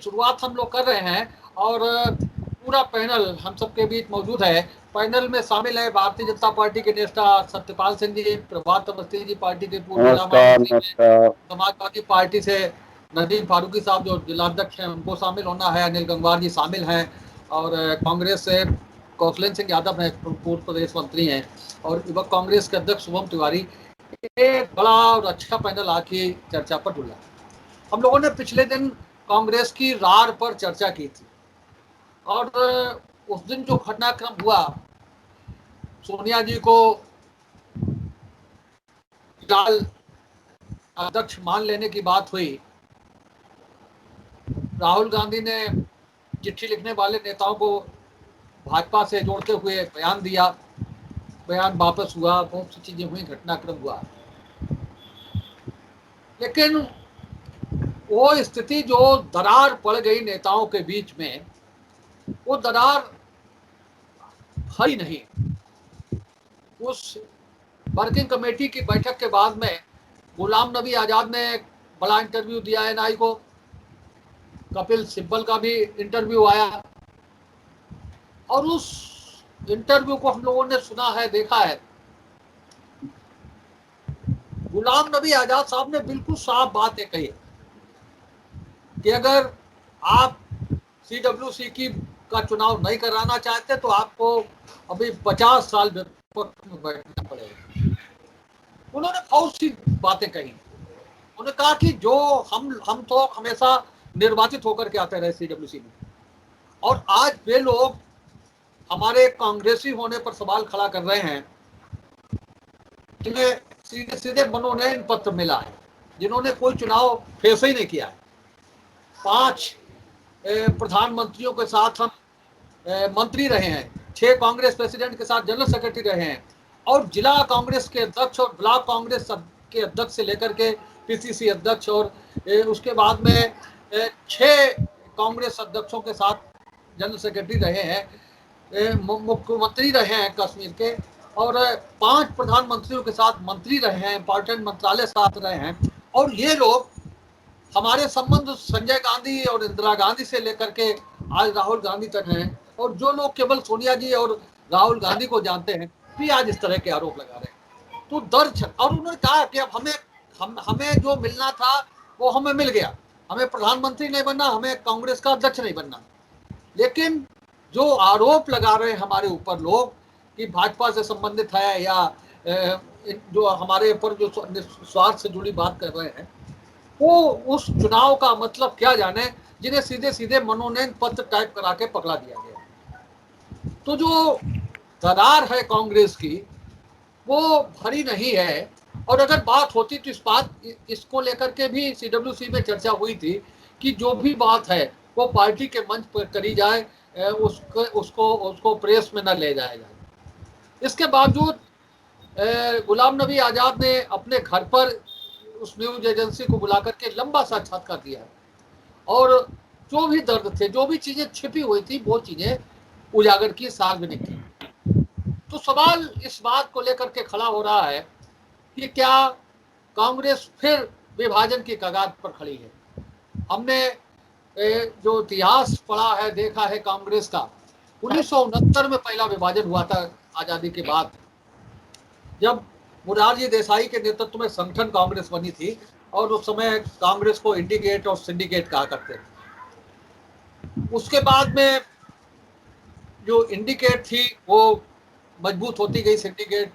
शुरुआत हम लोग कर रहे हैं और पूरा पैनल हम सबके बीच मौजूद है। पैनल में शामिल है भारतीय जनता पार्टी के नेता सत्यपाल सिंह जी, प्रभात अवस्थी जी पार्टी के पूर्व जिला नमस्कार महामंत्री, नमस्कार। समाजवादी पार्टी से नदीम फारूकी साहब जो जिलाध्यक्ष हैं उनको शामिल होना है, अनिल गंगवार जी शामिल हैं, और कांग्रेस से कौशलेंद्र सिंह यादव हैं, पूर्व प्रदेश मंत्री हैं, और युवक कांग्रेस के अध्यक्ष शुभम तिवारी। एक बड़ा और अच्छा पैनल आज की चर्चा पर जुड़ा। हम लोगों ने पिछले दिन कांग्रेस की रार पर चर्चा की थी और उस दिन जो घटनाक्रम हुआ, सोनिया जी को फिलहाल अध्यक्ष मान लेने की बात हुई, राहुल गांधी ने चिट्ठी लिखने वाले नेताओं को भाजपा से जोड़ते हुए बयान दिया, बयान वापस हुआ, बहुत सी चीजें हुई, घटनाक्रम हुआ, लेकिन वो स्थिति जो दरार पड़ गई नेताओं के बीच में, वो दरार हरी नहीं। उस वर्किंग कमेटी की बैठक के बाद में गुलाम नबी आजाद ने एक बड़ा इंटरव्यू दिया एनआई को, कपिल सिब्बल का भी इंटरव्यू आया, और उस इंटरव्यू को हम लोगों ने सुना है, देखा है। गुलाम नबी आजाद साहब ने बिल्कुल साफ बात है कही कि अगर आप सीडब्ल्यूसी की का चुनाव नहीं कराना चाहते तो आपको अभी 50 साल विपक्ष में बैठना पड़ेगा। उन्होंने बहुत सी बातें कही। उन्होंने कहा कि जो हम तो हमेशा निर्वाचित होकर के आते रहे सीडब्ल्यूसी में, और आज वे लोग हमारे कांग्रेसी होने पर सवाल खड़ा कर रहे हैं जिन्हें सीधे सीधे मनोनयन पत्र मिला है, जिन्होंने कोई चुनाव फेस ही नहीं किया है। 5 प्रधानमंत्रियों के साथ हम मंत्री रहे हैं, 6 कांग्रेस प्रेसिडेंट के साथ जनरल सेक्रेटरी रहे हैं, और जिला कांग्रेस के अध्यक्ष और ब्लॉक कांग्रेस के अध्यक्ष से लेकर के पीसीसी अध्यक्ष, और उसके बाद में 6 कांग्रेस अध्यक्षों के साथ जनरल सेक्रेटरी रहे हैं, मुख्यमंत्री रहे हैं कश्मीर के, और 5 प्रधानमंत्रियों के साथ मंत्री रहे हैं, इंपॉर्टेंट मंत्रालय साथ रहे हैं। और ये लोग हमारे संबंध संजय गांधी और इंदिरा गांधी से लेकर के आज राहुल गांधी तक हैं, और जो लोग केवल सोनिया जी और राहुल गांधी को जानते हैं भी आज इस तरह के आरोप लगा रहे हैं। तो दर्द, और उन्होंने कहा कि अब हमें जो मिलना था वो हमें मिल गया, हमें प्रधानमंत्री नहीं बनना, हमें कांग्रेस का अध्यक्ष नहीं बनना। लेकिन जो आरोप लगा रहे हैं हमारे ऊपर लोग कि भाजपा से संबंधित है या जो हमारे ऊपर जो स्वार्थ से जुड़ी बात कर रहे हैं, वो उस चुनाव का मतलब क्या जाने, जिन्हें सीधे सीधे मनोनयन पत्र टाइप करा के पकड़ा दिया गया। तो जो दरार है कांग्रेस की वो भरी नहीं है। और अगर बात होती तो इसको लेकर के भी सीडब्ल्यूसी में चर्चा हुई थी कि जो भी बात है वो पार्टी के मंच पर करी जाए, उसको प्रेस में न ले जाया जाए। इसके बावजूद गुलाम नबी आजाद ने अपने घर पर उस न्यूज एजेंसी को बुला करके लंबा साक्षात्कार दिया है, और जो भी दर्द थे, जो भी चीजें छिपी हुई थी, वो चीजें उजागर की, सार्वजनिक की। तो सवाल इस बात को लेकर के खड़ा हो रहा है कि क्या कांग्रेस फिर विभाजन की कगार पर खड़ी है। हमने जो इतिहास पढ़ा है, देखा है कांग्रेस का, 1969 में पहला विभाजन हुआ था आजादी के बाद, जब मुरारजी देसाई के नेतृत्व में संगठन कांग्रेस बनी थी, और उस समय कांग्रेस को इंडिकेट और सिंडिकेट कहा करते थे। उसके बाद में जो इंडिकेट थी वो मजबूत होती गई, सिंडिकेट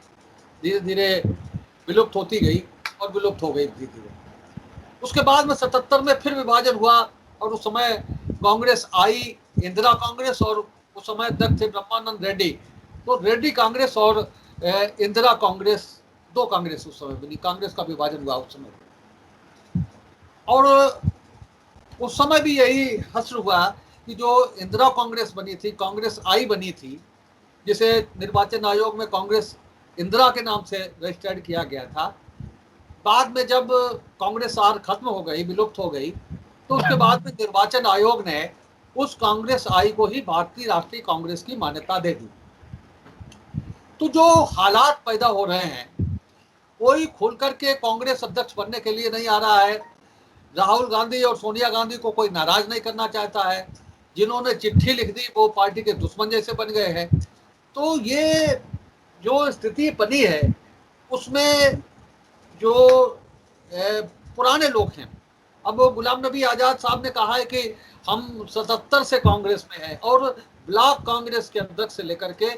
धीरे धीरे विलुप्त होती गई और विलुप्त हो गई धीरे धीरे। उसके बाद में 77 में फिर विभाजन हुआ, और उस समय कांग्रेस आई, इंदिरा कांग्रेस, और उस समय अध्यक्ष थे ब्रह्मानंद रेड्डी। तो रेड्डी कांग्रेस और इंदिरा कांग्रेस, 2 कांग्रेस उस समय बनी, कांग्रेस का विभाजन हुआ उस समय। और उस समय भी यही हश्र हुआ कि जो इंदिरा कांग्रेस बनी थी, कांग्रेस आई बनी थी, जिसे निर्वाचन आयोग में कांग्रेस इंदिरा के नाम से रजिस्टर्ड किया गया था। बाद में जब कांग्रेस आर खत्म हो गई, विलुप्त हो गई, तो उसके बाद में निर्वाचन आयोग ने उस कांग्रेस आई को ही भारतीय राष्ट्रीय कांग्रेस की मान्यता दे दी। तो जो हालात पैदा हो रहे हैं, कोई खुल करके कांग्रेस अध्यक्ष बनने के लिए नहीं आ रहा है। राहुल गांधी और सोनिया गांधी को कोई नाराज नहीं करना चाहता है, जिन्होंने चिट्ठी लिख दी वो पार्टी के दुश्मन जैसे बन गए हैं। तो ये जो स्थिति बनी है उसमें जो पुराने लोग हैं, अब गुलाम नबी आज़ाद साहब ने कहा है कि हम 77 से कांग्रेस में हैं और ब्लॉक कांग्रेस के अध्यक्ष से लेकर के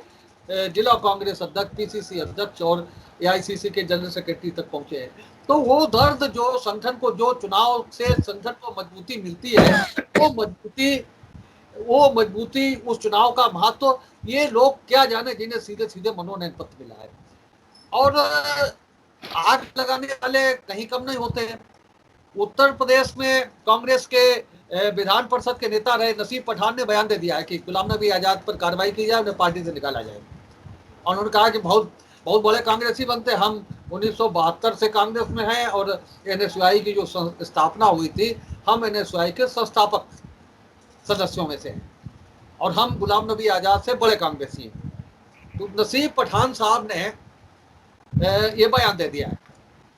जिला कांग्रेस अध्यक्ष, पीसीसी अध्यक्ष और एआईसीसी के जनरल सेक्रेटरी तक पहुंचे हैं। तो वो दर्द जो संगठन को, जो चुनाव से संगठन को मजबूती मिलती है, वो मजबूती उस चुनाव का महत्व ये लोग क्या जाने, जिन्हें सीधे सीधे मनोनयन पत्र मिला है। और आग लगाने वाले कहीं कम नहीं होते हैं। उत्तर प्रदेश में कांग्रेस के विधान परिषद के नेता रहे नसीब पठान ने बयान दे दिया है कि गुलाम नबी आजाद पर कार्रवाई की जाए, उन्हें पार्टी से निकाला जाए। और उन्होंने कहा कि बहुत बहुत बड़े कांग्रेसी बनते, हम 1972 से कांग्रेस में हैं और एनएसयूआई की जो स्थापना हुई थी, हम एनएसयूआई के संस्थापक सदस्यों में से हैं और हम गुलाम नबी आजाद से बड़े कांग्रेसी हैं। तो नसीब पठान साहब ने ये बयान दे दिया है।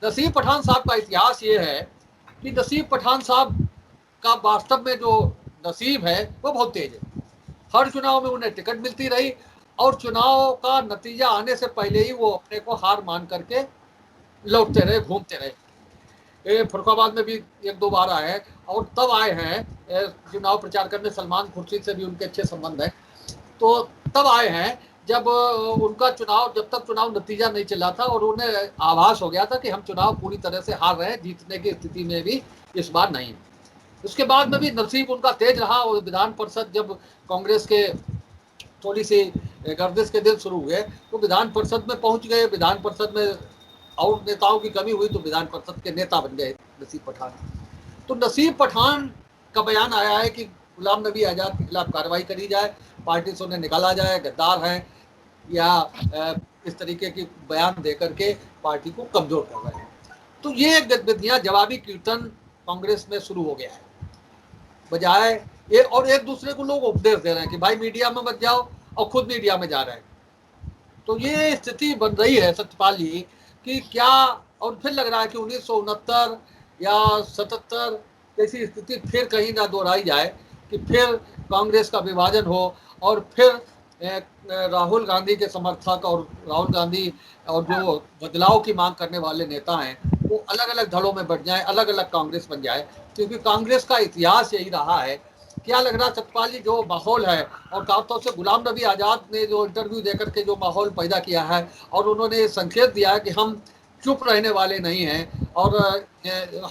नसीब पठान साहब का इतिहास ये है कि नसीब पठान साहब का वास्तव में जो नसीब है वो बहुत तेज है। हर चुनाव में उन्हें टिकट मिलती रही और चुनाव का नतीजा आने से पहले ही वो अपने को हार मान करके लौटते रहे, घूमते रहे। फरुखाबाद में भी एक दो बार आए हैं और तब आए हैं चुनाव प्रचार करने। सलमान खुर्शीद से भी उनके अच्छे संबंध हैं। तो तब आए हैं जब उनका चुनाव, जब तक चुनाव नतीजा नहीं चला था और उन्हें आभास हो गया था कि हम चुनाव पूरी तरह से हार रहे हैं, जीतने की स्थिति में भी इस बार नहीं। उसके बाद में भी नसीब उनका तेज रहा और विधान परिषद जब कांग्रेस के थोड़ी सी गर्दिश के दिन शुरू हुए तो विधान परिषद में पहुंच गए। विधान परिषद में और नेताओं की कमी हुई तो विधान परिषद के नेता बन गए नसीब पठान। तो नसीब पठान का बयान आया है कि गुलाम नबी आजाद के खिलाफ कार्रवाई करी जाए, पार्टी से उन्हें निकाला जाए, गद्दार हैं या इस तरीके की बयान देकर के पार्टी को कमजोर कर रहे हैं। तो ये गतिविधियां, जवाबी कीर्तन कांग्रेस में शुरू हो गया है। बजाय ये, और एक दूसरे को लोग उपदेश दे रहे हैं कि भाई मीडिया में मत जाओ, और खुद मीडिया में जा रहे हैं। तो ये स्थिति बन रही है सत्यपाल जी कि क्या, और फिर लग रहा है कि 1969 या 77 जैसी स्थिति फिर कहीं ना दोहराई जाए कि फिर कांग्रेस का विभाजन हो और फिर राहुल गांधी के समर्थक और राहुल गांधी और जो बदलाव की मांग करने वाले नेता हैं वो अलग अलग धड़ों में बढ़ जाए, अलग अलग कांग्रेस बन जाए। क्योंकि कांग्रेस का इतिहास यही रहा है। क्या लग रहा सतपाल जी, जो माहौल है, और खासतौर से गुलाम नबी आज़ाद ने जो इंटरव्यू देकर के जो माहौल पैदा किया है और उन्होंने संकेत दिया है कि हम चुप रहने वाले नहीं हैं और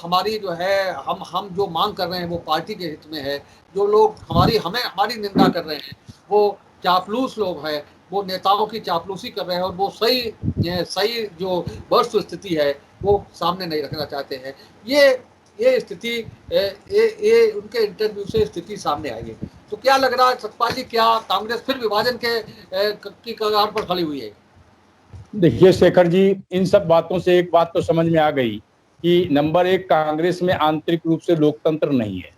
हमारी जो है, हम जो मांग कर रहे हैं वो पार्टी के हित में है। जो लोग हमारी निंदा कर रहे हैं वो चापलूस लोग हैं, वो नेताओं की चापलूसी कर रहे हैं और वो सही जो वस्तु स्थिति है वो सामने नहीं रखना चाहते हैं। ये स्थिति, ये उनके इंटरव्यू से स्थिति सामने आई है। तो क्या लग रहा है सतपाल जी, क्या कांग्रेस फिर विभाजन की कगार पर खड़ी हुई है? देखिए शेखर जी, इन सब बातों से एक बात तो समझ में आ गई कि नंबर एक, कांग्रेस में आंतरिक रूप से लोकतंत्र नहीं है।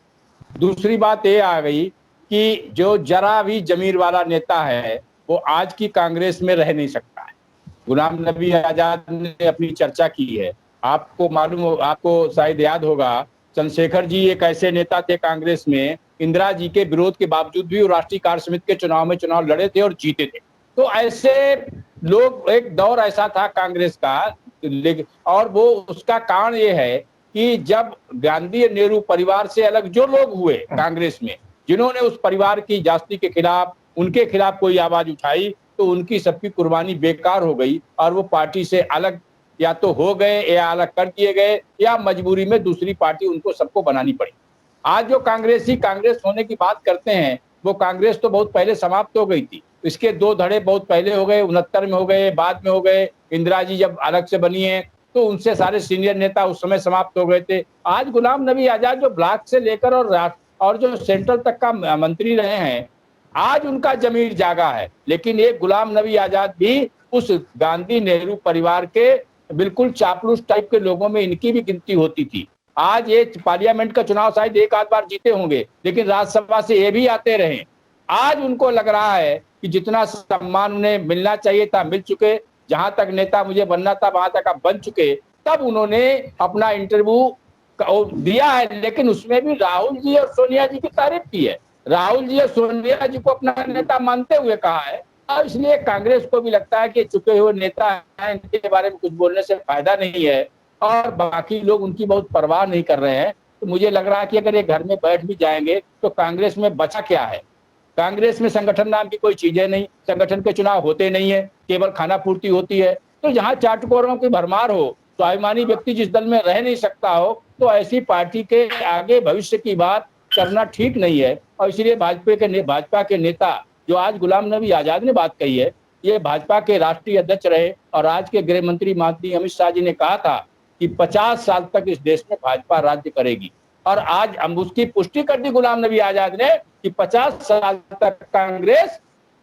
दूसरी बात ये आ गई कि जो जरा भी जमीर वाला नेता है वो आज की कांग्रेस में रह नहीं सकता है। गुलाम नबी आजाद ने अपनी चर्चा की है। आपको मालूम हो, आपको शायद याद होगा, चंद्रशेखर जी एक ऐसे नेता थे कांग्रेस में, इंदिरा जी के विरोध के बावजूद भी वो राष्ट्रीय कार्य समिति के चुनाव में चुनाव लड़े थे और जीते थे। तो ऐसे लोग, एक दौर ऐसा था कांग्रेस का, और वो उसका कारण ये है कि जब गांधी नेहरू परिवार से अलग जो लोग हुए कांग्रेस में, जिन्होंने उस परिवार की जाति के खिलाफ, उनके खिलाफ कोई आवाज उठाई, तो उनकी सबकी कुर्बानी बेकार हो गई और वो पार्टी से अलग या तो हो गए या अलग कर दिए गए या मजबूरी में दूसरी पार्टी उनको सबको बनानी पड़ी। आज जो कांग्रेसी कांग्रेस होने की बात करते हैं, वो कांग्रेस तो बहुत पहले समाप्त हो गई थी। इसके दो धड़े बहुत पहले हो गए, 69 में हो गए, बाद में हो गए। इंदिरा जी जब अलग से बनी है तो उनसे सारे सीनियर नेता उस समय समाप्त हो गए थे। आज गुलाम नबी आजाद जो ब्लॉक से लेकर और जो सेंट्रल तक का मंत्री रहे हैं, आज उनका जमीर जागा है। लेकिन ये गुलाम नबी आजाद भी उस गांधी नेहरू परिवार के बिल्कुल चापलूस टाइप के लोगों में इनकी भी गिनती होती थी। आज ये पार्लियामेंट का चुनाव शायद एक आध बार जीते होंगे, लेकिन राज्यसभा से ये भी आते रहे। आज उनको लग रहा है कि जितना सम्मान उन्हें मिलना चाहिए था मिल चुके, जहां तक नेता मुझे बनना था वहां तक आप बन चुके। तब उन्होंने अपना इंटरव्यू दिया है, लेकिन उसमें भी राहुल जी और सोनिया जी की तारीफ की है। राहुल जी और सोनिया जी को अपना नेता मानते हुए कहा है, और इसलिए कांग्रेस को भी लगता है कि चुके हुए नेता हैं, इनके बारे में कुछ बोलने से फायदा नहीं है, और बाकी लोग उनकी बहुत परवाह नहीं कर रहे हैं। तो मुझे लग रहा है कि अगर ये घर में बैठ भी जाएंगे तो कांग्रेस में बचा क्या है? कांग्रेस में संगठन नाम की कोई चीजें नहीं, संगठन के चुनाव होते नहीं है, केवल खाना पूर्ति होती है। तो जहां चाटुकारों की भरमार हो, स्वाभिमानी व्यक्ति जिस दल में रह नहीं सकता हो, तो ऐसी पार्टी के आगे भविष्य की बात करना ठीक नहीं है। और इसलिए भाजपा के नेता, जो आज गुलाम नबी आजाद ने बात कही है, ये भाजपा के राष्ट्रीय अध्यक्ष रहे और आज के गृह मंत्री माननीय अमित शाह जी ने कहा था कि 50 साल तक इस देश में भाजपा राज्य करेगी, और आज हम उसकी पुष्टि कर दी गुलाम नबी आजाद ने कि 50 साल तक कांग्रेस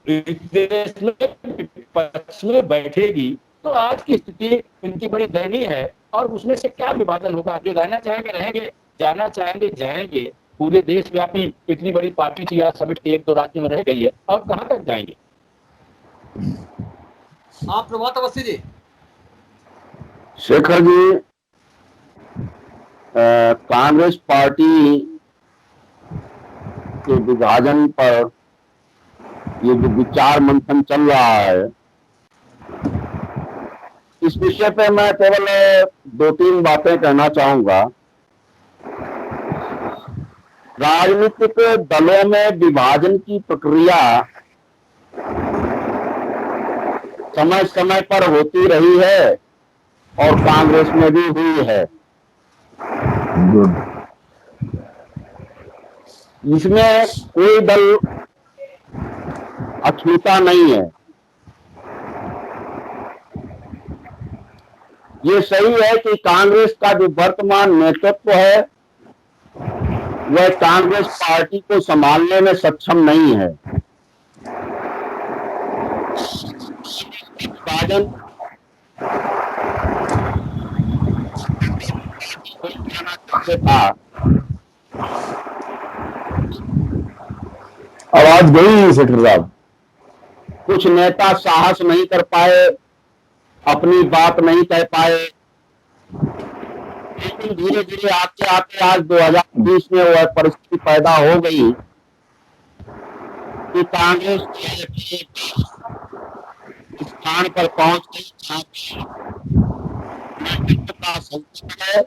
देश में विपक्ष में बैठेगी। तो आज की स्थिति इनकी बड़ी दयनीय है, और उसमें से क्या विभाजन होगा? जो रहना चाहेंगे रहेंगे, जाना चाहेंगे जाएंगे। पूरे देशव्यापी इतनी बड़ी पार्टी थी, आज समिट के 1-2 राज्यों में रह गई है, और कहां तक जाएंगे? आप प्रभात अवस्थी जी। शेखर जी, कांग्रेस पार्टी के विभाजन पर ये जो विचार मंथन चल रहा है, इस विषय पे मैं केवल 2-3 बातें कहना चाहूंगा। राजनीतिक दलों में विभाजन की प्रक्रिया समय समय पर होती रही है और कांग्रेस में भी हुई है। इसमें कोई दल अछूता नहीं है। ये सही है कि कांग्रेस का जो वर्तमान नेतृत्व है वह कांग्रेस पार्टी को संभालने में सक्षम नहीं है। विभाजन था। आवाज गई शेखर साहब। कुछ नेता साहस नहीं कर पाए, अपनी बात नहीं कह पाए, लेकिन धीरे धीरे आते आते आज 2020 में वह परिस्थिति पैदा हो गई कि कांग्रेस के स्थान पर पहुंच गई का संकट है,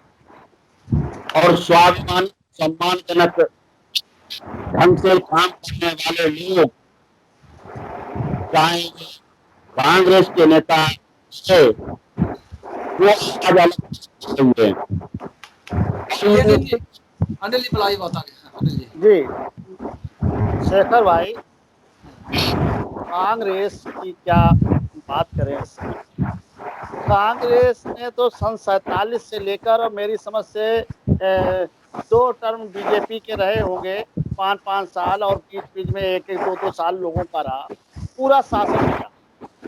और स्वाभिमान सम्मानजनक ढंग से काम करने वाले लोग, चाहे कांग्रेस के नेता से वो आज अलग हुए। अनिल जी पलाई बता अनिल जी। शेखर भाई, कांग्रेस की क्या बात करें। कांग्रेस ने तो सन 47 से लेकर मेरी समझ से 2 टर्म बीजेपी के रहे होंगे, 5-5 साल, और बीच बीच में 1-1, 2-2 साल लोगों का रहा, पूरा शासन किया।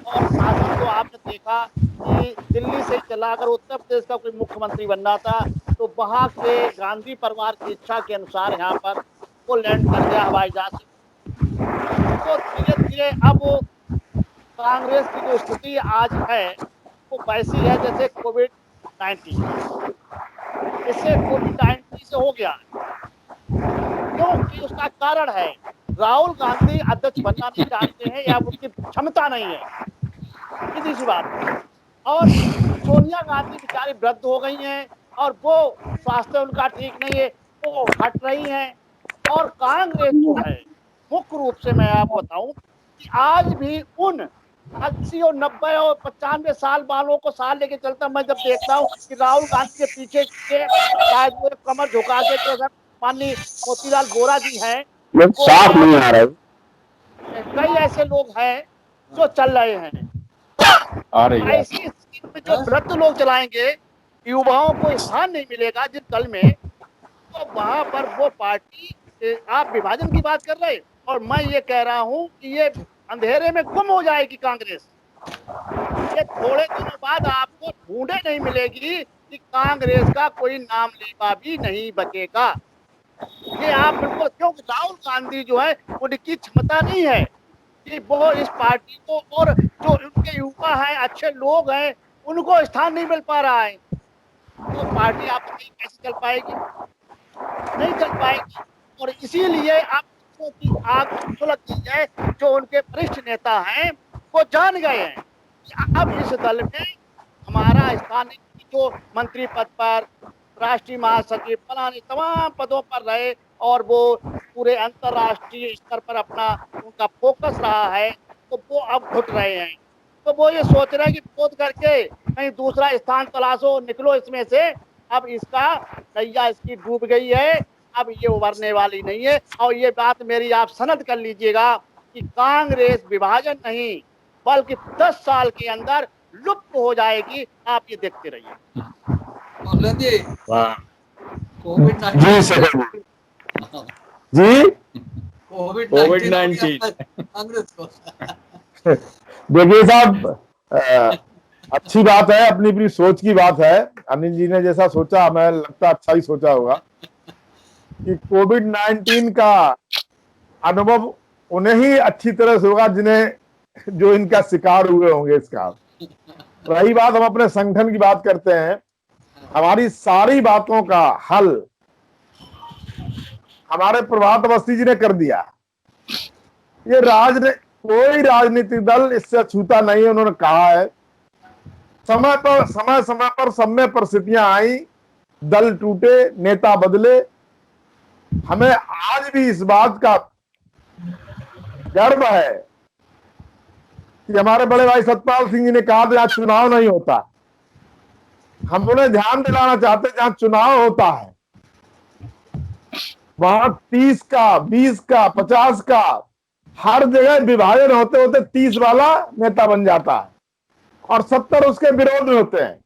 और शासन तो आपने देखा कि दिल्ली से चला, अगर उत्तर प्रदेश का कोई मुख्यमंत्री बनना था तो वहाँ के गांधी परिवार की इच्छा के अनुसार यहाँ पर वो लैंड कर गया हवाई जहाज। तो धीरे धीरे अब कांग्रेस की जो स्थिति आज है वो वैसी है जैसे कोविड-19। इससे कोविड-19 से हो गया, क्योंकि उसका कारण है राहुल गांधी अध्यक्ष बनना नहीं चाहते हैं, या उनकी क्षमता नहीं है, सीधी सी बात। और सोनिया गांधी बेचारी वृद्ध हो गई हैं, और वो स्वास्थ्य उनका ठीक नहीं है, वो हट रही हैं। और कांग्रेस जो है, मुख्य रूप से मैं आपको बताऊं कि आज भी उन 80 और 90 और 95 साल वालों को साल लेके चलता मैं जब देखता हूँ कि राहुल गांधी के पीछे के कमर झुका के जैसा माननीय मोतीलाल वोरा जी हैं, साफ नहीं आ रहा है। कई ऐसे लोग हैं जो चल रहे हैं। ऐसी स्थिति में जो वृद्ध लोग चलाएंगे, युवाओं को स्थान नहीं मिलेगा जिस दल में, तो वहां पर वो पार्टी, आप विभाजन की बात कर रहे, और मैं ये कह रहा हूं कि ये अंधेरे में गुम हो जाएगी कांग्रेस। ये थोड़े दिनों बाद आपको ढूंढे नहीं मिलेगी कि कांग्रेस का कोई नाम लेवा भी नहीं बचेगा। ये आप बिल्कुल, क्योंकि राहुल गांधी जो है उनकी क्षमता नहीं है कि वो इस पार्टी को, और जो उनके युवा हैं, अच्छे लोग हैं, उनको स्थान नहीं मिल पा रहा है। तो पार्टी आपकी कैसे चल पाएगी? नहीं चल पाएगी। और इसीलिए आपको सुलग गई है, जो उनके वरिष्ठ नेता हैं वो जान गए हैं कि अब इस दल में हमारा स्थान नहीं। जो मंत्री पद पर, राष्ट्रीय महासचिव, फलाने तमाम पदों पर रहे और वो पूरे अंतर्राष्ट्रीय स्तर पर अपना उनका फोकस रहा है, तो वो अब घुट रहे हैं। तो वो ये सोच रहे हैं कि खोद करके कहीं दूसरा स्थान तलाशो, निकलो इसमें से। अब इसका नैया इसकी डूब गई है, अब ये उभरने वाली नहीं है। और ये बात मेरी आप सनद कर लीजिएगा कि कांग्रेस विभाजन नहीं बल्कि 10 साल के अंदर लुप्त हो जाएगी। आप ये देखते रहिए। मोहल्लन जी, वाह कोविड जी शेखर जी कोविड कोविड 19 19 कांग्रेस को। देखिए साहब, अच्छी बात है, अपनी अपनी सोच की बात है। अनिल जी ने जैसा सोचा, हमें लगता अच्छा ही सोचा होगा कि कोविड 19 का अनुभव उन्हें ही अच्छी तरह से होगा जिन्हें जो इनका शिकार हुए होंगे इसका। रही बात, हम अपने संगठन की बात करते हैं। हमारी सारी बातों का हल हमारे प्रभात अवस्थी जी ने कर दिया। ये कोई राजनीतिक दल इससे छूता नहीं है। उन्होंने कहा है, समय पर सब में परिस्थितियां आई, दल टूटे, नेता बदले। हमें आज भी इस बात का गर्व है कि हमारे बड़े भाई सतपाल सिंह जी ने कहा था जहां चुनाव नहीं होता, हम उन्हें ध्यान दिलाना चाहते जहां चुनाव होता है वहां 30 का, 20 का, 50 का, हर जगह विभाजन होते होते 30 वाला नेता बन जाता है और 70 उसके विरोध में होते हैं।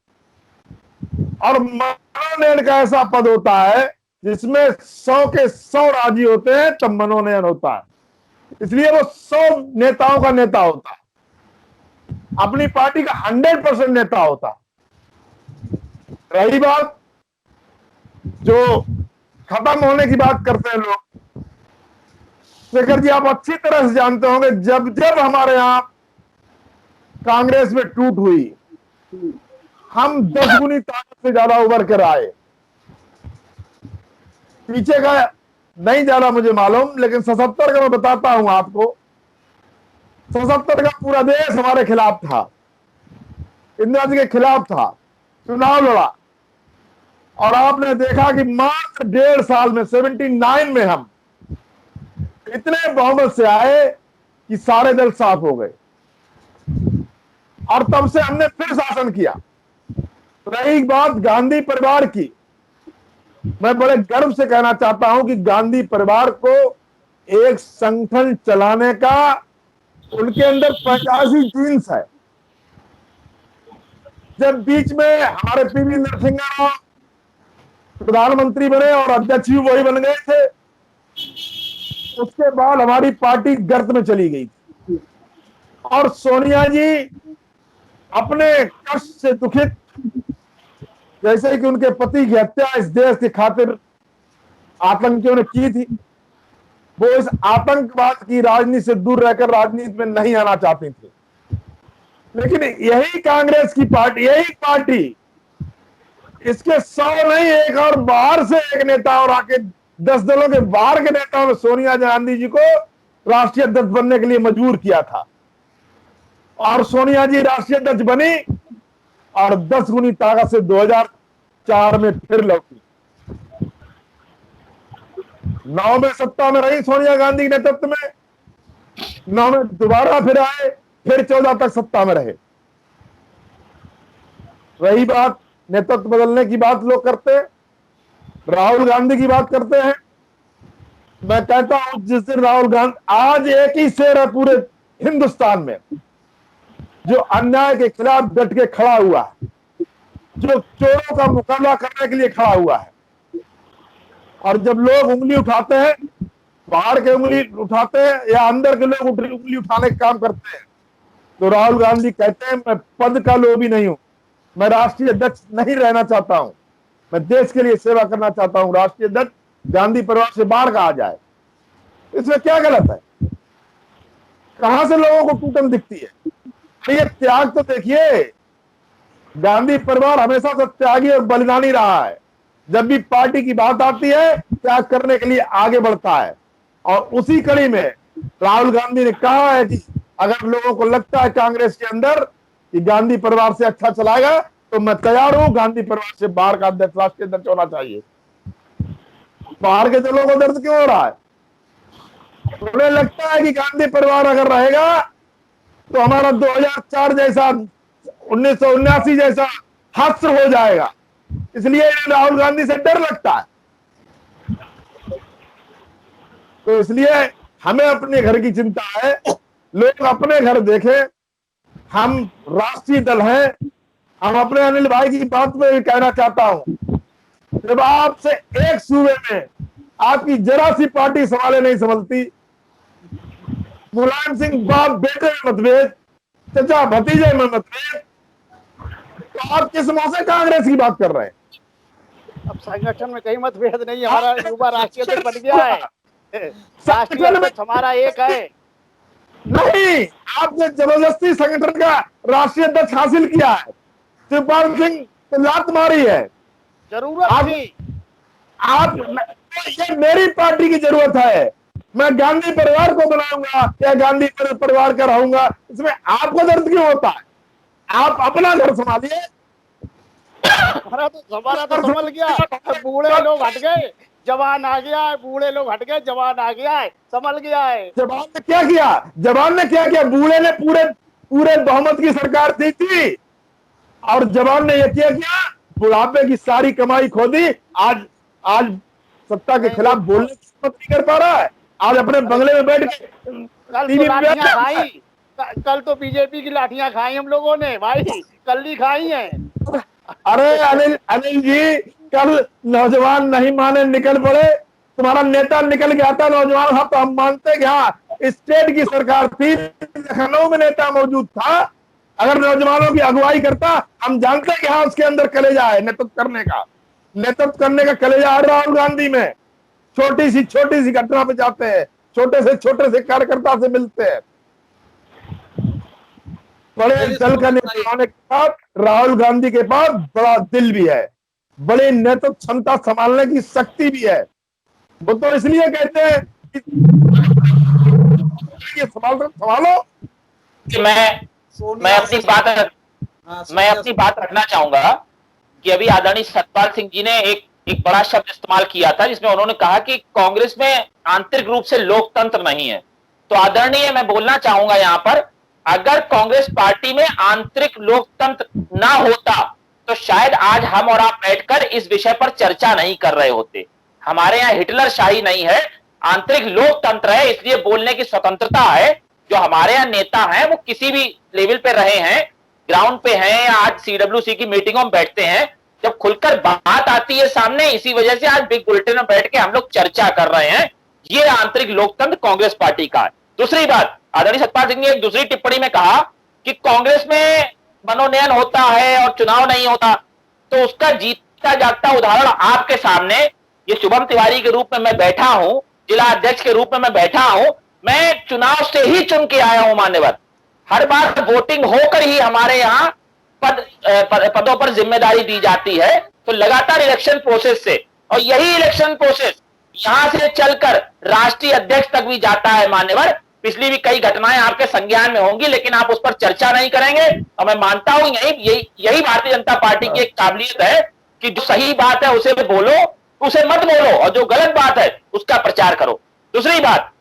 और मनोनयन का ऐसा पद होता है जिसमें 100 के 100 राजी होते हैं, तब मनोनयन होता है। इसलिए वो 100 नेताओं का नेता होता है, अपनी पार्टी का 100% नेता होता है। रही बात जो खत्म होने की बात करते हैं लोग, शेखर जी आप अच्छी तरह से जानते होंगे, जब जब हमारे यहां कांग्रेस में टूट हुई, हम 10 गुनी ताकत से ज्यादा उभर कर आए। पीछे का नहीं ज्यादा मुझे मालूम, लेकिन 77 का मैं बताता हूं आपको। 77 का पूरा देश हमारे खिलाफ था, इंदिरा जी के खिलाफ था, चुनाव लड़ा और आपने देखा कि मात्र 1.5 साल में 79 में हम इतने बहुमत से आए कि सारे दल साफ हो गए और तब से हमने फिर शासन किया। रही बात गांधी परिवार की, मैं बड़े गर्व से कहना चाहता हूं कि गांधी परिवार को एक संगठन चलाने का उनके अंदर 85 जीन्स है। जब बीच में हमारे पीवी नरसिंह राव प्रधानमंत्री बने और अध्यक्ष भी वही बन गए थे, उसके बाद हमारी पार्टी गर्त में चली गई थी और सोनिया जी अपने कष्ट से दुखित, जैसे कि उनके पति की हत्या इस देश की खातिर आतंकियों ने की थी, वो इस आतंकवाद की राजनीति से दूर रहकर राजनीति में नहीं आना चाहती थी। लेकिन यही कांग्रेस की पार्टी, यही पार्टी, इसके 100 नहीं, एक और बाहर से एक नेता और आके 10 दलों के बाहर के नेताओं ने सोनिया गांधी जी को राष्ट्रीय अध्यक्ष बनने के लिए मजबूर किया था और सोनिया जी राष्ट्रीय अध्यक्ष बनी और 10 गुनी ताकत से 2004 में फिर लौटी। 9 में सत्ता में रही सोनिया गांधी के नेतृत्व में, 9 में दोबारा फिर आए, फिर 14 तक सत्ता में रहे। रही बात नेतृत्व बदलने की बात लोग करते हैं, राहुल गांधी की बात करते हैं। मैं कहता हूं जिस दिन राहुल गांधी, आज एक ही शेर है पूरे हिंदुस्तान में जो अन्याय के खिलाफ डट के खड़ा हुआ है, जो चोरों का मुकाबला करने के लिए खड़ा हुआ है। और जब लोग उंगली उठाते हैं, बाहर के उंगली उठाते हैं या अंदर के लोग उंगली उठाने का काम करते हैं, तो राहुल गांधी कहते हैं मैं पद का लोभी नहीं हूं, मैं राष्ट्रीय अध्यक्ष नहीं रहना चाहता हूं, मैं देश के लिए सेवा करना चाहता हूं। राष्ट्रीय अध्यक्ष गांधी परिवार से बाहर कहा जाए, इसमें क्या गलत है? कहां से लोगों को टूटन दिखती है? ये त्याग तो देखिए, गांधी परिवार हमेशा से त्यागी और बलिदानी रहा है। जब भी पार्टी की बात आती है त्याग करने के लिए आगे बढ़ता है। और उसी कड़ी में राहुल गांधी ने कहा है कि अगर लोगों को लगता है कांग्रेस के अंदर कि गांधी परिवार से अच्छा चलाएगा तो मैं तैयार हूं। गांधी परिवार से बाहर का अध्यक्ष राष्ट्रीय अध्यक्ष होना चाहिए। बाहर के लोगों को दर्द क्यों हो रहा है? उन्हें लगता है कि गांधी परिवार अगर रहेगा तो हमारा 2004 जैसा 1979 जैसा हादसा हो जाएगा। इसलिए राहुल गांधी से डर लगता है। तो इसलिए हमें अपने घर की चिंता है। लोग अपने घर देखें। हम राष्ट्रीय दल हैं। हम अपने अनिल भाई की बात में भी कहना चाहता हूं, जब आपसे एक सूबे में आपकी जरा सी पार्टी संभाले नहीं संभलती, मुलायम सिंह बाप बेटे में मतभेद, चचा भतीजे में मतभेद, तो आप किस मुंह से कांग्रेस की बात कर रहे हैं? अब संगठन में कहीं मतभेद नहीं, हमारा युवा राष्ट्रीय अध्यक्ष बन गया है, राष्ट्रीय अध्यक्ष हमारा एक है। नहीं, आपने जबरदस्ती संगठन का राष्ट्रीय अध्यक्ष हासिल किया है। शिवपाल सिंह तो लात मारी है। जरूरत थी। आप ये मेरी पार्टी की जरूरत है। मैं गांधी परिवार को बनाऊंगा या गांधी परिवार का रहूंगा, इसमें आपको दर्द क्यों होता है? आप अपना घर संभालिए। हमारा तो संभल गया। बूढ़े लोग हट गए, जवान आ गया है। बूढ़े लोग हट गए, जवान आ गया है, संभल गया है। जवान ने क्या किया? जवान ने क्या किया? बूढ़े ने पूरे बहुमत की सरकार दी थी और जवान ने यह किया बुढ़ापे की सारी कमाई खो दी। आज सत्ता के खिलाफ बोलने की हिम्मत नहीं कर पा रहा है। आज अपने बंगले में बैठ के कल तो बीजेपी की लाठियां खाई हम लोगों ने भाई, कल ही खाई हैं। अरे अनिल जी, कल नौजवान नहीं माने निकल पड़े। तुम्हारा नेता निकल गया था नौजवान। हाँ, तो हम मानते कि हाँ स्टेट की सरकार थी, लखनऊ में नेता मौजूद था। अगर नौजवानों की अगुवाई करता, हम जानते कि हाँ उसके अंदर कलेजा है नेतृत्व करने का कलेजा है राहुल गांधी में। छोटी सी घटना पे जाते हैं, छोटे से कार्यकर्ता से मिलते हैं। बड़े दल का नेता होने के बाद राहुल गांधी के पास बड़ा दिल भी है, बड़ी नेतृत्व क्षमता संभालने की शक्ति भी है। वो तो इसलिए कहते हैं कि संभालो। मैं अपनी बात रखना चाहूंगा कि अभी आदरणीय सतपाल सिंह जी ने एक बड़ा शब्द इस्तेमाल किया था, जिसमें उन्होंने कहा कि कांग्रेस में आंतरिक रूप से लोकतंत्र नहीं है। तो आदरणीय, मैं बोलना चाहूंगा यहां पर, अगर कांग्रेस पार्टी में आंतरिक लोकतंत्र ना होता तो शायद आज हम और आप बैठकर इस विषय पर चर्चा नहीं कर रहे होते। हमारे यहाँ हिटलर शाही नहीं है, आंतरिक लोकतंत्र है, इसलिए बोलने की स्वतंत्रता है। जो हमारे यहाँ नेता हैं वो किसी भी लेवल पे रहे हैं, ग्राउंड पे हैं, आज सीडब्ल्यूसी की मीटिंगों में बैठते हैं, जब खुलकर बात आती है सामने, इसी वजह से आज बिग बुलेटिन में बैठ के हम लोग चर्चा कर रहे हैं। ये आंतरिक लोकतंत्र कांग्रेस पार्टी का है। दूसरी बात, आदरणीय सतपाल सिंह ने एक दूसरी टिप्पणी में कहा कि कांग्रेस में मनोनयन होता है और चुनाव नहीं होता, तो उसका जीता जागता उदाहरण आपके सामने, ये शुभम तिवारी के रूप में मैं बैठा हूं, जिला अध्यक्ष के रूप में मैं बैठा हूं, मैं चुनाव से ही चुन के आया हूं मान्यवर। हर बार वोटिंग होकर ही हमारे यहाँ पदों पर जिम्मेदारी दी जाती है। तो लगातार इलेक्शन प्रोसेस से, और यही इलेक्शन प्रोसेस यहां से चलकर राष्ट्रीय अध्यक्ष तक भी जाता है मान्यवर। पिछली भी कई घटनाएं आपके संज्ञान में होंगी, लेकिन आप उस पर चर्चा नहीं करेंगे। और मैं मानता हूं यही भारतीय जनता पार्टी की एक काबिलियत है कि जो सही बात है उसे बोलो, उसे मत बोलो, और जो गलत बात है उसका प्रचार करो। दूसरी बात,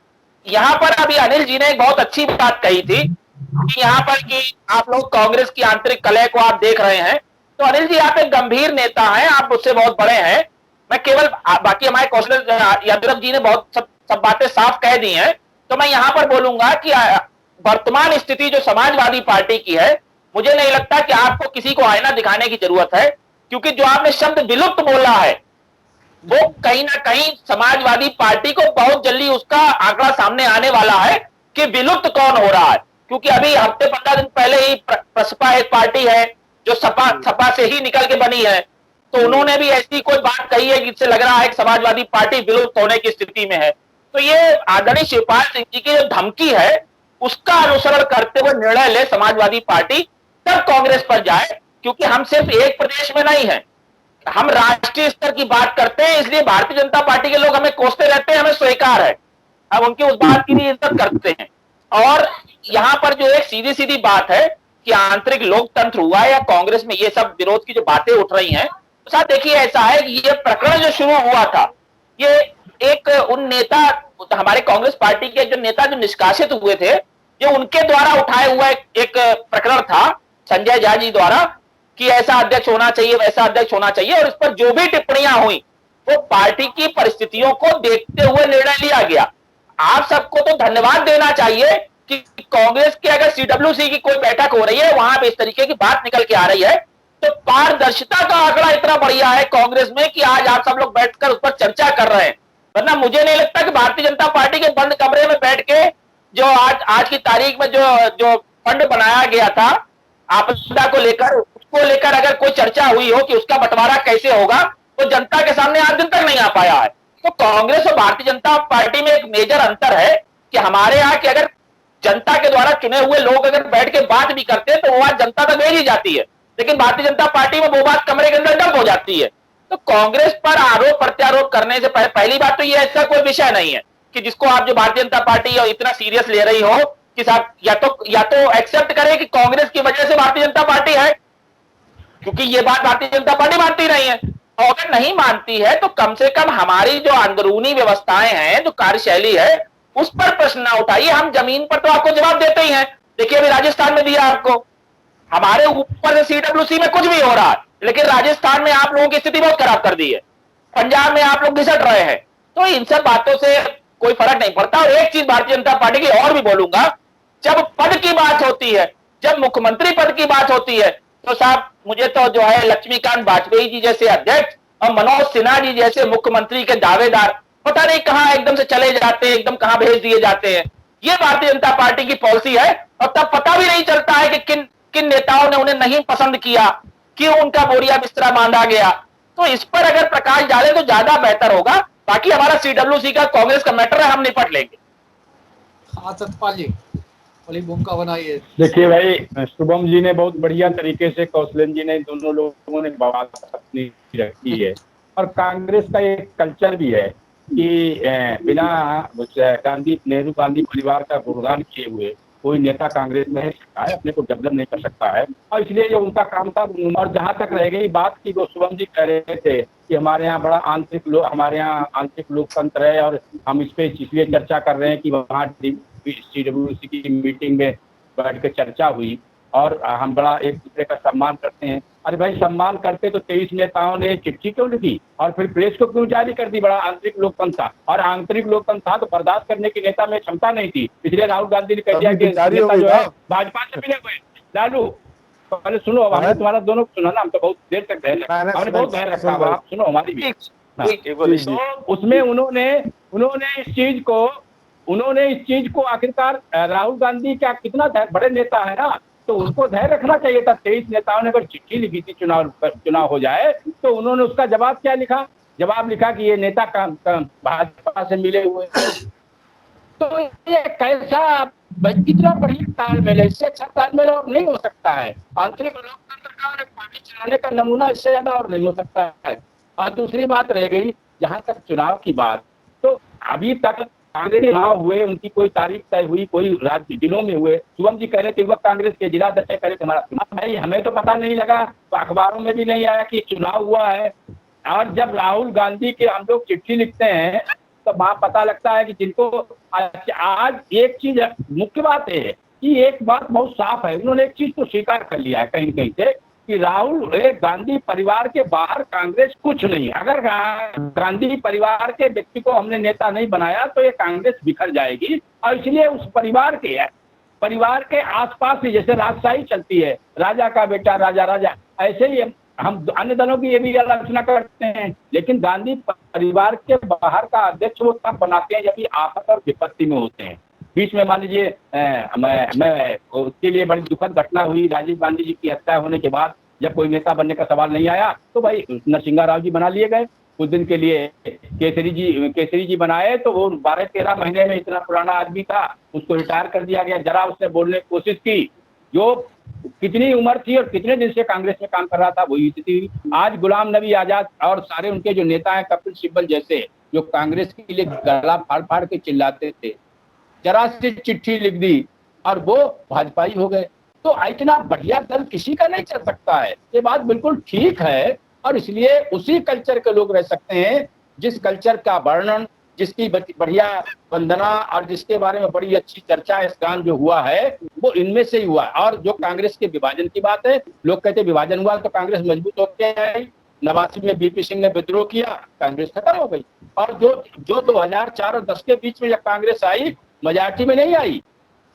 यहां पर अभी अनिल जी ने एक बहुत अच्छी बात कही थी कि यहां पर कि आप लोग कांग्रेस की आंतरिक कलह को आप देख रहे हैं। तो अनिल जी, आप एक गंभीर नेता हैं, आप मुझसे बहुत बड़े हैं। मैं केवल, बाकी हमारे कौशल यादव जी ने बहुत सब बातें साफ कह दी हैं, तो मैं यहां पर बोलूंगा कि वर्तमान स्थिति जो समाजवादी पार्टी की है, मुझे नहीं लगता कि आपको किसी को आईना दिखाने की जरूरत है, क्योंकि जो आपने शब्द विलुप्त बोला है वो कहीं ना कहीं समाजवादी पार्टी को बहुत जल्दी उसका आंकड़ा सामने आने वाला है कि विलुप्त कौन हो रहा है। क्योंकि अभी हफ्ते 15 दिन पहले ही प्रसपा एक पार्टी है जो सपा से ही निकल के बनी है, तो उन्होंने भी ऐसी कोई बात कही है जिससे लग रहा है कि समाजवादी पार्टी विलुप्त होने की स्थिति में है। तो ये आदरणीय शिवपाल सिंह जी की जो धमकी है उसका अनुसरण करते हुए निर्णय ले समाजवादी पार्टी, तब कांग्रेस पर जाए। क्योंकि हम सिर्फ एक प्रदेश में नहीं है, हम राष्ट्रीय स्तर की बात करते हैं, इसलिए भारतीय जनता पार्टी के लोग हमें कोसते रहते हैं, हमें स्वीकार है, हम उनकी उस बात की भी इज्जत करते हैं। और यहां पर जो एक सीधी सीधी बात है कि आंतरिक लोकतंत्र हुआ या कांग्रेस में ये सब विरोध की जो बातें उठ रही हैं, तो साथ देखिए ऐसा है कि ये प्रकरण जो शुरू हुआ था, ये एक उन नेता, हमारे कांग्रेस पार्टी के जो नेता जो निष्कासित हुए थे, ये उनके द्वारा उठाए हुआ एक प्रकरण था संजय झा जी द्वारा कि ऐसा अध्यक्ष होना चाहिए, वैसा अध्यक्ष होना चाहिए, और इस पर जो भी टिप्पणियां हुई वो पार्टी की परिस्थितियों को देखते हुए निर्णय लिया गया। आप सबको तो धन्यवाद देना चाहिए कि कांग्रेस के अगर सीडब्ल्यूसी की कोई बैठक हो रही है, वहां पे इस तरीके की बात निकल के आ रही है, तो पारदर्शिता का आंकड़ा इतना बढ़िया है कांग्रेस में कि आज आप सब लोग बैठकर उस पर चर्चा कर रहे हैं। वरना मुझे नहीं लगता कि भारतीय जनता पार्टी के बंद कमरे में बैठ के जो आज की तारीख में जो फंड बनाया गया था आपदा को लेकर, उसको लेकर अगर कोई चर्चा हुई हो कि उसका बंटवारा कैसे होगा, तो जनता के सामने आज दिन तक नहीं आ पाया है। तो कांग्रेस और भारतीय जनता पार्टी में एक मेजर अंतर है कि हमारे यहाँ के अगर जनता के द्वारा चुने हुए लोग अगर बैठ के बात भी करते हैं तो वो बात जनता तक भेजी जाती है, लेकिन भारतीय जनता पार्टी में वो बात कमरे के अंदर डंप हो जाती है। तो कांग्रेस पर आरोप प्रत्यारोप करने से पहली बात तो ये ऐसा कोई विषय नहीं है कि जिसको आप जो भारतीय जनता पार्टी इतना सीरियस ले रही हो कि साहब या तो एक्सेप्ट करे कि कांग्रेस की वजह से भारतीय जनता पार्टी है, क्योंकि ये बात भारतीय जनता पार्टी मानती नहीं है, और अगर नहीं मानती है तो कम से कम हमारी जो अंदरूनी व्यवस्थाएं हैं, जो कार्यशैली है, उस पर प्रश्न ना उठाइए। हम जमीन पर तो आपको जवाब देते ही हैं। देखिए अभी राजस्थान में दिया आपको, हमारे ऊपर से सीडब्ल्यूसी में कुछ भी हो रहा है, लेकिन राजस्थान में आप लोगों की स्थिति बहुत खराब कर दी है, पंजाब में आप लोग घिसट रहे हैं। तो इन सब बातों से कोई फर्क नहीं पड़ता। और एक चीज भारतीय जनता पार्टी की और भी बोलूंगा, जब पद की बात होती है, जब मुख्यमंत्री पद की बात होती है, तो साहब मुझे तो जो है लक्ष्मीकांत वाजपेयी जी जैसे अध्यक्ष और मनोज सिन्हा जी जैसे मुख्यमंत्री के दावेदार पता नहीं कहां एकदम से चले जाते हैं, एकदम कहां भेज दिए जाते हैं। ये भारतीय जनता पार्टी की पॉलिसी है, और तब पता भी नहीं चलता है कि किन नेताओं ने उन्हें नहीं पसंद किया, क्यों उनका बोरिया बिस्तरा बांधा गया। तो इस पर अगर प्रकाश डाले तो ज्यादा बेहतर होगा। बाकी हमारा सीडब्ल्यूसी का कांग्रेस का मैटर है, हम निपट लेंगे। हाँ सतपाल जी, बड़ी भूमिका बनाई है। देखिए भाई, शुभम जी ने बहुत बढ़िया तरीके से, कौशलन जी ने, दोनों लोगों ने बात अपनी रखी है। और कांग्रेस का एक कल्चर भी है कि बिना नेहरू गांधी परिवार का गुणगान किए हुए कोई नेता कांग्रेस में है अपने को डेवलप नहीं कर सकता है। और इसलिए जो उनका काम था, और जहां तक रह गई बात की, वो शुभम जी कह रहे थे कि हमारे यहाँ बड़ा हमारे यहाँ आंतरिक लोकतंत्र है, और हम इस पे इसलिए चर्चा कर रहे हैं कि वहाँ सीडब्ल्यूसी की मीटिंग में बैठ कर चर्चा हुई और हम बड़ा एक दूसरे का सम्मान करते हैं। अरे भाई, सम्मान करते तो 23 नेताओं ने चिट्ठी क्यों लिखी और फिर प्रेस को क्यों जारी कर दी? बड़ा आंतरिक लोकतंत्र था, और आंतरिक लोकतंत्र था तो बर्दाश्त करने की नेता में क्षमता नहीं थी। इसलिए राहुल गांधी ने कह दिया कि नेता जो है भाजपा से मिले हुए। लालू पहले सुनो, हमने तुम्हारा दोनों सुना ना, हम तो बहुत देर तक हमने बहुत धैर्य रखा, आप सुनो हमारी भी। तो उसमें उन्होंने इस चीज को आखिरकार राहुल गांधी क्या कितना बड़े नेता है ना, तो उनको धैर्य रखना चाहिए था। 23 नेताओं ने अगर चिट्ठी लिखी थी चुनाव हो जाए, तो उन्होंने उसका जवाब क्या लिखा? जवाब लिखा कि ये नेता भाजपा से मिले हुए। तो ये कैसा, कितना बढ़िया तालमेल है, इससे अच्छा तालमेल और नहीं हो सकता है। आंतरिक लोकतंत्र का और पार्टी चलाने का नमूना इससे ज्यादा और नहीं हो सकता है। और दूसरी बात रह गई, जहां तक चुनाव की बात, तो अभी तक कांग्रेस चुनाव हुए, उनकी कोई तारीख तय हुई, कोई राज्य जिलों में हुए। शुभम जी कह रहे थे वक्त कांग्रेस के जिला अध्यक्ष कह रहे थे हमारा चुनाव, भाई हमें तो पता नहीं लगा, तो अखबारों में भी नहीं आया कि चुनाव हुआ है। और जब राहुल गांधी के हम लोग चिट्ठी लिखते हैं तो वहां पता लगता है कि जिनको आज एक चीज मुख्य बात है कि एक बात बहुत साफ है, उन्होंने एक चीज को स्वीकार कर लिया है कहीं कहीं से कि राहुल गांधी परिवार के बाहर कांग्रेस कुछ नहीं। अगर गांधी परिवार के व्यक्ति को हमने नेता नहीं बनाया तो ये कांग्रेस बिखर जाएगी। और इसलिए उस परिवार के आसपास ही जैसे राजशाही चलती है, राजा का बेटा राजा, ऐसे ही हम अन्य दलों की ये भी आलोचना करते हैं, लेकिन गांधी परिवार के बाहर का अध्यक्ष वो तब बनाते हैं जब आपत और विपत्ति में होते हैं। बीच में मान लीजिए मैं उसके लिए बड़ी दुखद घटना हुई, राजीव गांधी जी की हत्या होने के बाद जब कोई नेता बनने का सवाल नहीं आया तो भाई नरसिंह राव जी बना लिए गए। कुछ दिन के लिए केसरी जी बनाए, तो वो 12-13 महीने में इतना पुराना आदमी था, उसको रिटायर कर दिया गया। जरा उसने बोलने की कोशिश की जो कितनी उम्र थी और कितने दिन से कांग्रेस में काम कर रहा था वही स्थिति। आज गुलाम नबी आजाद और सारे उनके जो नेता हैं, कपिल सिब्बल जैसे, जो कांग्रेस के लिए गला फाड़ फाड़ के चिल्लाते थे, जरा सी चिट्ठी लिख दी और वो भाजपाई हो गए। तो इतना बढ़िया दल किसी का नहीं चल सकता है, ये बात बिल्कुल ठीक है। और इसलिए उसी कल्चर के लोग रह सकते हैं जिस कल्चर का वर्णन, जिसकी बढ़िया वंदना और जिसके बारे में बड़ी अच्छी चर्चा इस गान जो हुआ है वो इनमें से ही हुआ। और जो कांग्रेस के विभाजन की बात है, लोग कहते विभाजन हुआ तो कांग्रेस मजबूत होकर आई। 89 में बीपी सिंह ने विद्रोह किया, कांग्रेस खत्म हो गई। और जो 2004 और 10 के बीच में जब कांग्रेस आई, मेजॉरिटी में नहीं आई,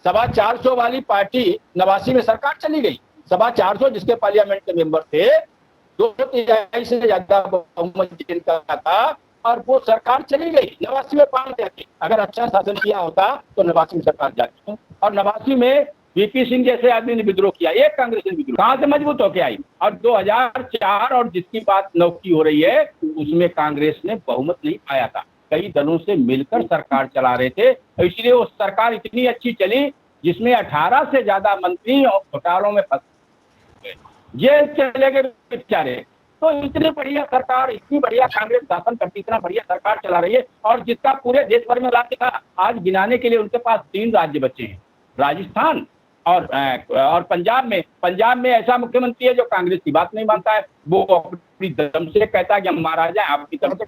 425 वाली पार्टी 89 में सरकार चली गई। 425 जिसके पार्लियामेंट के मेंबर थे, 2/3 से ज्यादा बहुमत जिनका था, और वो सरकार चली गई। 89 में 5 थे। अगर अच्छा शासन किया होता तो 89 में सरकार जाती। और 89 में वीपी सिंह जैसे आदमी ने विद्रोह किया, एक कांग्रेस ने विद्रोह, कहां से मजबूत होके आई। और 2004 और जिसकी बात नौकी हो रही है, उसमें कांग्रेस ने बहुमत नहीं पाया था, कई दलों से मिलकर सरकार चला रहे थे। इसलिए वो सरकार इतनी अच्छी चली जिसमें 18 से ज्यादा मंत्री और घोटालों में फंस गए, जेल चले गए बेचारे। तो इतनी बढ़िया सरकार, इतनी बढ़िया कांग्रेस शासन करती, इतना बढ़िया सरकार चला रही है, और जिसका पूरे देश भर में राज्य का आज गिनाने के लिए उनके पास 3 राज्य बचे हैं, राजस्थान और पंजाब में ऐसा मुख्यमंत्री है जो कांग्रेस की बात नहीं मानता है। वो अपनी दम से कहता है कि हम महाराजा हैं, आपकी तरफ से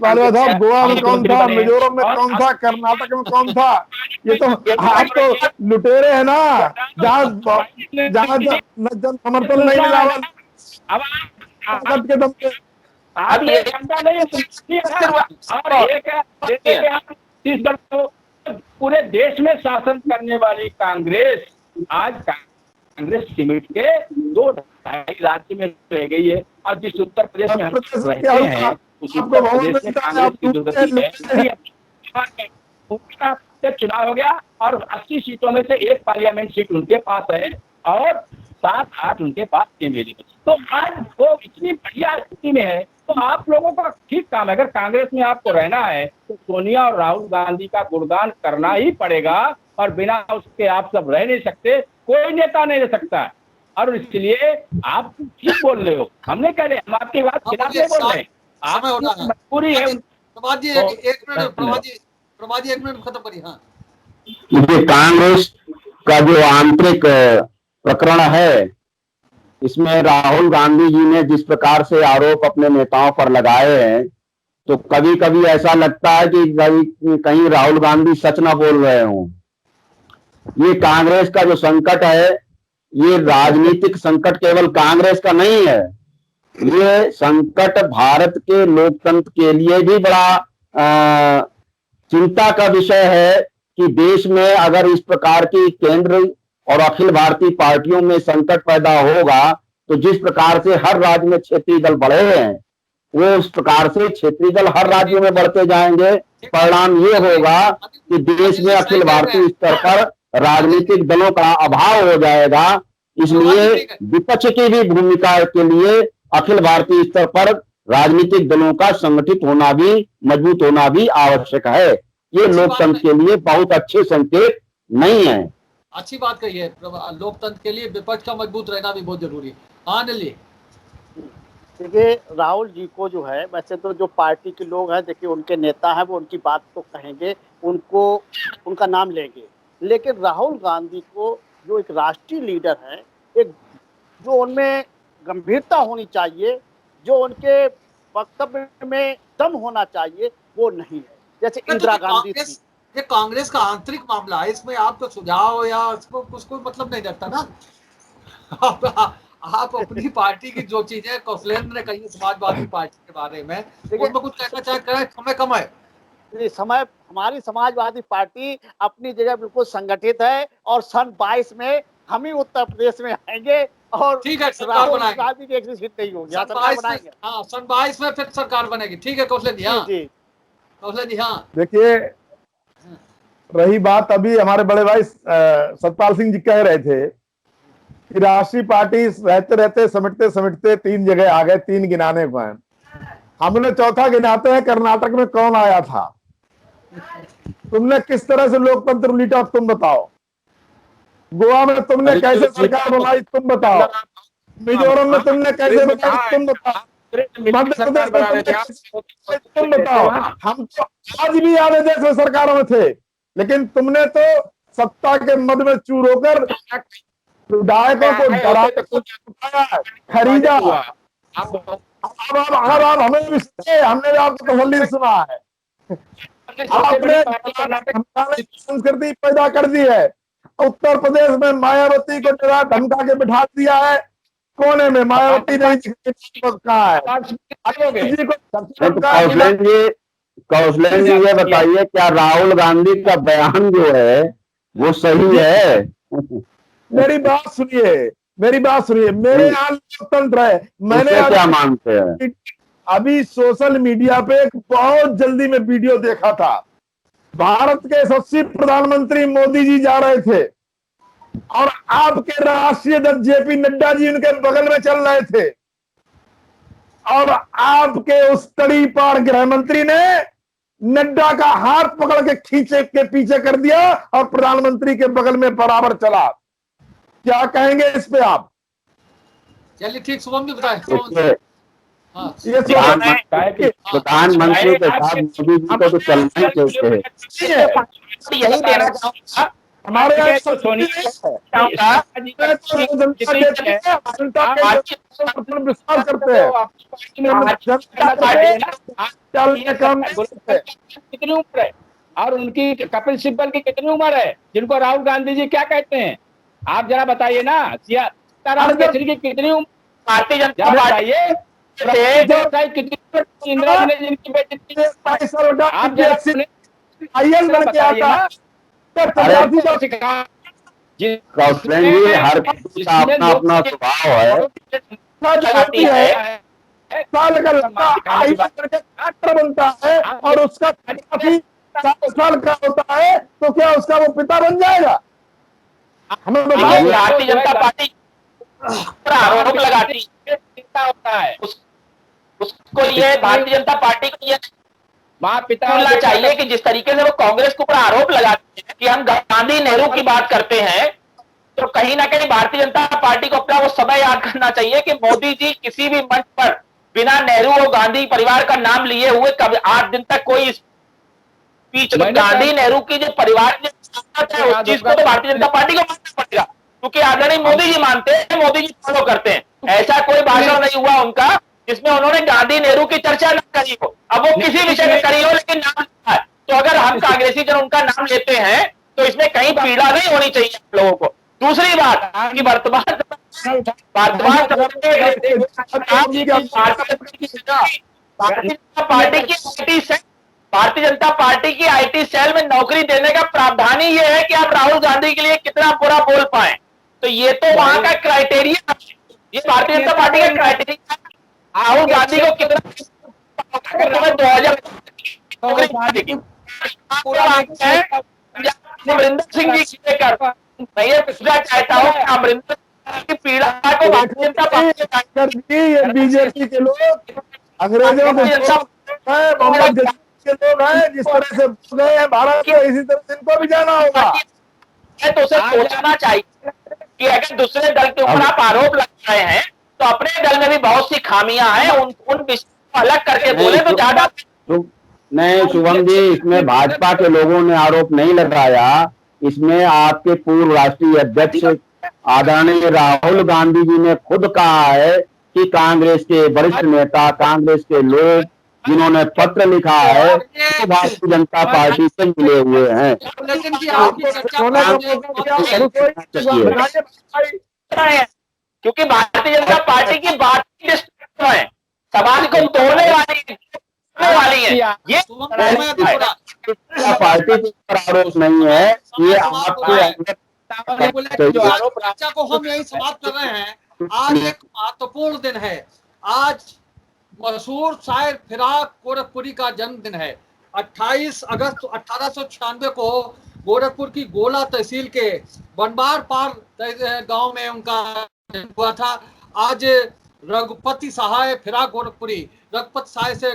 गोवा में कौन था, मिजोरम में कौन था, कर्नाटक में कौन था? ये तो आप तो लुटेरे है ना, जहाँ जन समर्थन नहीं मिला के दम पे। अब ये नहीं है, छत्तीसगढ़ को पूरे देश में शासन करने वाली कांग्रेस आज कांग्रेस सिमट के 2-2.5 राज्य में रह गई है। और जिस उत्तर प्रदेश में हम रहते हैं उस उत्तर प्रदेश में कांग्रेस की दुर्गति है। चुनाव हो गया और 80 सीटों में से 1 पार्लियामेंट सीट उनके पास है और 7-8 उनके पास एमएलए। तो आज वो इतनी बढ़िया स्थिति में है, तो आप लोगों का ठीक काम है। अगर कांग्रेस में आपको रहना है तो सोनिया और राहुल गांधी का गुणगान करना ही पड़ेगा, और बिना उसके आप सब रह नहीं सकते, कोई नेता नहीं रह सकता। और इसलिए आप ठीक बोल रहे हो, हम नहीं कह रहे, हम आपकी बात खिलाफ नहीं बोल रहे, आपकी मजबूरी है। प्रभात जी एक मिनट खत्म करिए। हाँ, ये कांग्रेस का जो आंतरिक प्रकरण है, इसमें राहुल गांधी जी ने जिस प्रकार से आरोप अपने नेताओं पर लगाए हैं, तो कभी कभी ऐसा लगता है कि कहीं राहुल गांधी सच ना बोल रहे हों। ये कांग्रेस का जो संकट है, ये राजनीतिक संकट केवल कांग्रेस का नहीं है, ये संकट भारत के लोकतंत्र के लिए भी बड़ा चिंता का विषय है कि देश में अगर इस प्रकार की केंद्र और अखिल भारतीय पार्टियों में संकट पैदा होगा तो जिस प्रकार से हर राज्य में क्षेत्रीय दल बढ़े हैं, वो उस प्रकार से क्षेत्रीय दल हर राज्यों में बढ़ते जाएंगे। परिणाम ये होगा कि देश में अखिल भारतीय स्तर पर राजनीतिक दलों का अभाव हो जाएगा। इसलिए विपक्ष की भी भूमिका के लिए अखिल भारतीय स्तर पर राजनीतिक दलों का संगठित होना भी, मजबूत होना भी आवश्यक है। ये लोकतंत्र के लिए बहुत अच्छे संकेत नहीं है। अच्छी बात कही है, लोकतंत्र के लिए विपक्ष का मजबूत रहना भी बहुत जरूरी है। हाँ नली, देखिए राहुल जी को जो है, वैसे तो जो पार्टी के लोग हैं, देखिए उनके नेता हैं, वो उनकी बात तो कहेंगे, उनको उनका नाम लेंगे, लेकिन राहुल गांधी को जो एक राष्ट्रीय लीडर है, एक जो उनमें गंभीरता होनी चाहिए, जो उनके वक्तव्य में दम होना चाहिए, वो नहीं है। जैसे इंदिरा गांधी थी। ये कांग्रेस का आंतरिक मामला है, इसमें आपका सुझाव या उसको कोई मतलब नहीं रखता ना। आप अपनी पार्टी की जो चीजें कौशलेंद्र ने कही समाजवादी पार्टी के बारे में, उनको कुछ कहना चाहे, समय कम है। समय, हमारी समाजवादी पार्टी अपनी जगह बिल्कुल संगठित है, और सन 22 में हम ही उत्तर प्रदेश में आएंगे और ठीक है, सरकार बनाएंगे। गांधी की एक सीट नहीं होगी, सन 22 में फिर सरकार बनेगी। ठीक है कौशलेंद्र जी। कौशलेंद्र जी, हाँ देखिए, रही बात अभी हमारे बड़े भाई सतपाल सिंह जी कह रहे थे कि राष्ट्रीय पार्टी रहते रहते समेटते समेटते 3 जगह आ गए, 3 गिनाने को हैं। हमने चौथा गिनाते हैं, कर्नाटक में कौन आया था? तुमने किस तरह से लोकतंत्र लूटा, तुम बताओ। गोवा में तुमने कैसे सरकार बनाई तुम बताओ, मिजोरम में तुमने कैसे बनाई तुम बताओ, मध्य प्रदेश में तुमने कैसे तुम बताओ। हम तो आज भी आधे देश में सरकारों में थे, लेकिन तुमने तो सत्ता के मद में चूर होकर विधायकों को डरा खरीदा। अब आप हमें भी सुनिए, हमने भी आपको तसल्ली से सुना है। आपने संस्कृति पैदा कर दी है। उत्तर प्रदेश में मायावती को डरा धमका के बिठा दिया है कोने में, मायावती नहीं कहा है। कौशलेंद्र जी ये बताइए, क्या राहुल गांधी का बयान जो है वो सही है? मेरी बात सुनिए, मेरी बात सुनिए, मेरे यहाँ लोकतंत्र है। मैंने क्या मानते हैं? अभी सोशल मीडिया पे एक बहुत जल्दी में वीडियो देखा था, भारत के यशस्वी प्रधानमंत्री मोदी जी जा रहे थे और आपके राष्ट्रीय अध्यक्ष जेपी नड्डा जी उनके बगल में चल रहे थे, और आपके उस तड़ी पार गृह मंत्री ने नड्डा का हाथ पकड़ के खींचे के पीछे कर दिया और प्रधानमंत्री के बगल में बराबर चला। क्या कहेंगे इस पे आप? चलिए ठीक, शुभम भी बताए। ये प्रधानमंत्री के साथ मोदी जी को तो चलना ही चाहिए। यही देना चाहूंगा हमारे यहाँ विश्वास करते हैं। कितनी उम्र है और उनकी कपिल सिब्बल की कितनी उम्र है, जिनको राहुल गांधी जी क्या कहते हैं? आप जरा बताइए ना। सीताराम केसरी की कितनी उम्र? भारतीय जनता पार्टी कितनी इंदिरा जी ने जिनकी बेटी आईएएस बन के आता कौशलेंद्र जी, हर किसी का अपना अपना स्वभाव है। साल का लड़का आईएएस करके डॉक्टर बनता है और उसका काफी 7 साल का होता है, तो क्या उसका वो पिता बन जाएगा? हमें बताइए। भारतीय जनता पार्टी आरोप लगाती होता है उसको ये भारतीय जनता पार्टी को ये पिता चाहिए कि जिस तरीके से वो कांग्रेस के ऊपर आरोप लगाते हैं कि हम गांधी नेहरू की बात करते हैं, तो कहीं ना कहीं भारतीय जनता पार्टी को अपना वो समय याद करना चाहिए कि मोदी जी किसी भी मंच पर बिना नेहरू और गांधी परिवार का नाम लिए हुए कभी 8 दिन तक कोई स्पीच, गांधी नेहरू की जो परिवार ने उस चीज को तो भारतीय जनता पार्टी को मानना पड़ेगा, क्योंकि आदरणीय मोदी जी मानते हैं, मोदी जी फॉलो करते हैं। ऐसा कोई भाषण नहीं हुआ उनका जिसमें उन्होंने गांधी नेहरू की चर्चा न करी हो। अब वो किसी विषय में करी हो लेकिन नाम लिखा है, तो अगर हम कांग्रेसी जन उनका नाम लेते हैं तो इसमें कहीं पीड़ा नहीं होनी चाहिए आप लोगों को। दूसरी बात कि वर्तमान भारतीय जनता पार्टी की आईटी सेल में नौकरी देने का प्रावधान ही ये है कि आप राहुल गांधी के लिए कितना बुरा बोल पाए। तो ये तो वहां का क्राइटेरिया, ये भारतीय जनता पार्टी का क्राइटेरिया राहुल गांधी को कितना 2000 अमरिंदर सिंह जी लेकर मैं ये पूछना चाहता हूँ कि अमरिंदर की पीड़ा को भारतीय जनता पार्टी, ये बीजेपी के लोग अंग्रेजों के लोग हैं, जिस तरह से गए हैं भारत के, इसी तरह से इनको भी जाना होगा। तो उसे सोचना चाहिए कि अगर दूसरे दल के ऊपर आप आरोप लगा रहे हैं तो अपने दल में भी बहुत सी खामियां हैं, उन विषयों को अलग करके बोले तो ज्यादा। नहीं शुभम जी, इसमें भाजपा के लोगों ने आरोप नहीं लगाया, इसमें आपके पूर्व राष्ट्रीय अध्यक्ष आदरणीय राहुल गांधी जी ने खुद कहा है कि कांग्रेस के वरिष्ठ नेता, कांग्रेस के लोग जिन्होंने पत्र लिखा है तो भारतीय जनता पार्टी से मिले हुए हैं। क्योंकि भारतीय जनता पार्टी की बात है, समाज को तोड़ने वाली है, ये पार्टी के ऊपर आरोप नहीं है, ये आपके चर्चा को हम यही समाप्त कर रहे हैं। आज एक महत्वपूर्ण दिन है, आज मशहूर शायर फिराक गोरखपुरी का जन्मदिन है। 28 अगस्त 1896 को गोरखपुर की गोला तहसील के बनबार पार गांव में उनका जन्म हुआ था। आज रघुपति सहाय फिराक गोरखपुरी, रघुपति सहाय से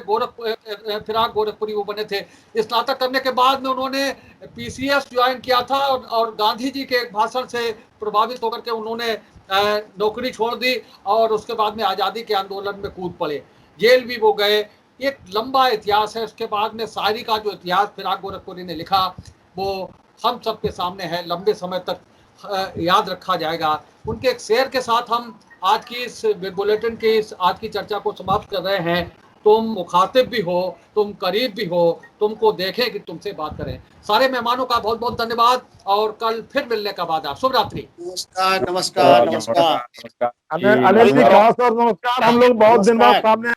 फिराक गोरखपुरी वो बने थे। स्नातक करने के बाद में उन्होंने पीसीएस ज्वाइन किया था और गांधी जी के एक भाषण से प्रभावित होकर के उन्होंने नौकरी छोड़ दी और उसके बाद में आज़ादी के आंदोलन में कूद पड़े, जेल भी वो गए। एक लंबा इतिहास है। उसके बाद में शायरी का जो इतिहास फिराक गोरखपुरी ने लिखा वो हम सबके सामने है, लंबे समय तक याद रखा जाएगा। उनके एक शेर के साथ हम आज की इस बुलेटिन की आज की चर्चा को समाप्त कर रहे हैं। तुम मुखातिब भी हो, तुम करीब भी हो, तुमको देखें कि तुमसे बात करें। सारे मेहमानों का बहुत बहुत धन्यवाद और कल फिर मिलने का वादा। शुभ रात्रि। नमस्कार नमस्कार नमस्कार। अनिल जी खास और नमस्कार। हम लोग बहुत दिन बाद सामने।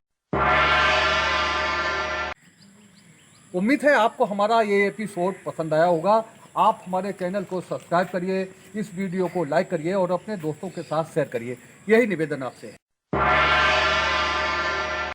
उम्मीद है आपको हमारा ये एपिसोड पसंद आया होगा। आप हमारे चैनल को सब्सक्राइब करिए, इस वीडियो को लाइक करिए और अपने दोस्तों के साथ शेयर करिए। यही निवेदन आपसे है।